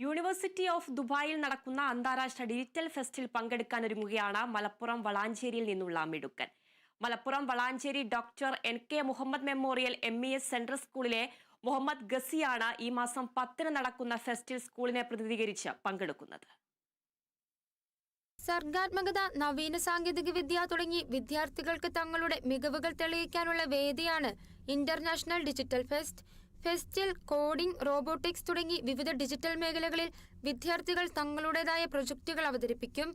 University of ദുബായിൽ നടക്കുന്ന അന്താരാഷ്ട്ര ഡിജിറ്റൽ ഫെസ്റ്റിൽ പങ്കെടുക്കാനൊരുങ്ങുകയാണ് മലപ്പുറം വളാഞ്ചേരിയിൽ നിന്നുള്ള മിടുക്കൻ. Malappuram Valanchery doctor NK Muhammad memorial MES central സ്കൂളിലെ മുഹമ്മദ് ഗസിയാണ് ഈ മാസം 10-ന് നടക്കുന്ന ഫെസ്റ്റിൽ സ്കൂളിനെ പ്രതിനിധീകരിച്ച് പങ്കെടുക്കുന്നത്. സർഗാത്മകത, നവീന സാങ്കേതിക വിദ്യ തുടങ്ങി വിദ്യാർത്ഥികൾക്ക് തങ്ങളുടെ മികവുകൾ തെളിയിക്കാനുള്ള വേദിയാണ് ഇന്റർനാഷണൽ ഡിജിറ്റൽ ഫെസ്റ്റ്. ഫെസ്റ്റിൽ കോഡിംഗ്, റോബോട്ടിക്സ് തുടങ്ങി വിവിധ ഡിജിറ്റൽ മേഖലകളിൽ വിദ്യാർത്ഥികൾ തങ്ങളുടേതായ പ്രൊജക്ടുകൾ അവതരിപ്പിക്കും.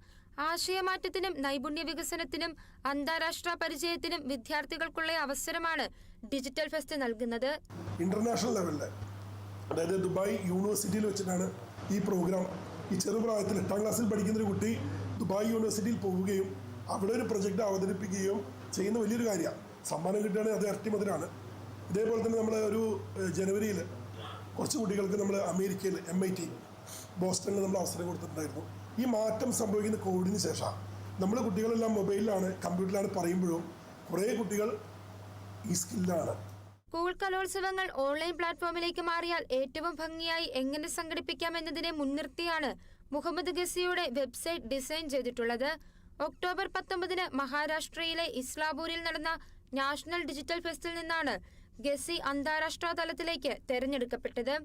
ആശയമാറ്റത്തിനും നൈപുണ്യ വികസനത്തിനും അന്താരാഷ്ട്ര പരിചയത്തിനും വിദ്യാർത്ഥികൾക്കുള്ള അവസരമാണ് ഡിജിറ്റൽ ഫെസ്റ്റ് നൽകുന്നത്. ഇന്റർനാഷണൽ ലെവലിൽ, അതായത് ദുബായ് യൂണിവേഴ്സിറ്റിയിൽ വെച്ചിട്ടാണ് ഈ പ്രോഗ്രാം. ഈ ചെറുപ്രായത്തിൽ 8ാം ക്ലാസ്സിൽ പഠിക്കുന്ന ഒരു കുട്ടി ദുബായ് യൂണിവേഴ്സിറ്റിയിൽ പോവുകയും അവിടെ ഒരു പ്രൊജക്റ്റ് അവതരിപ്പിക്കുകയും ചെയ്യുന്ന വലിയൊരു കാര്യമാണ്. സമ്മാനം കിട്ടുകയാണെങ്കിൽ അത് ഇരട്ടി മധുരമാണ്. ഇതേപോലെ തന്നെ നമ്മൾ ഒരു ജനുവരിയിൽ കുറച്ച് കുട്ടികൾക്ക് നമ്മൾ അമേരിക്കയിൽ MIT ബോസ്റ്റണിൽ നമ്മൾ അവസരം കൊടുത്തിട്ടുണ്ടായിരുന്നു. ഈ മാറ്റം സംഭവിക്കുന്ന കോവിഡിന് ശേഷം നമ്മൾ കുട്ടികളെല്ലാം മൊബൈലിലാണ്, കമ്പ്യൂട്ടറിലാണ് പറയുമ്പോഴും കുറേ കുട്ടികൾ ഈ സ്കില്ലാണ്. സ്കൂൾ കലോത്സവങ്ങൾ ഓൺലൈൻ പ്ലാറ്റ്ഫോമിലേക്ക് മാറിയാൽ ഏറ്റവും ഭംഗിയായി എങ്ങനെ സംഘടിപ്പിക്കാം എന്നതിനെ മുൻനിർത്തിയാണ് മുഹമ്മദ് ഗസിയുടെ വെബ്സൈറ്റ് ഡിസൈൻ ചെയ്തിട്ടുള്ളത്. ഒക്ടോബർ 19-ന് മഹാരാഷ്ട്രയിലെ ഇസ്ലാപൂരിൽ നടന്ന നാഷണൽ ഡിജിറ്റൽ ഫെസ്റ്റിൽ നിന്നാണ് ഗസി അന്താരാഷ്ട്ര തലത്തിലേക്ക് തെരഞ്ഞെടുക്കപ്പെട്ടത്.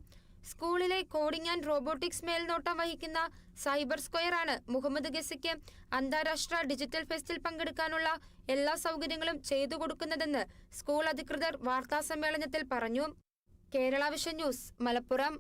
സ്കൂളിലെ കോഡിംഗ് ആൻഡ് റോബോട്ടിക്സ് മേൽനോട്ടം വഹിക്കുന്ന സൈബർ സ്ക്വയർ ആണ് മുഹമ്മദ് ഗസിക്ക് അന്താരാഷ്ട്ര ഡിജിറ്റൽ ഫെസ്റ്റിൽ പങ്കെടുക്കാനുള്ള എല്ലാ സൗകര്യങ്ങളും ചെയ്തു കൊടുക്കുന്നതെന്ന് സ്കൂൾ അധികൃതർ വാർത്താസമ്മേളനത്തിൽ പറഞ്ഞു. Kerala vision news, Malappuram.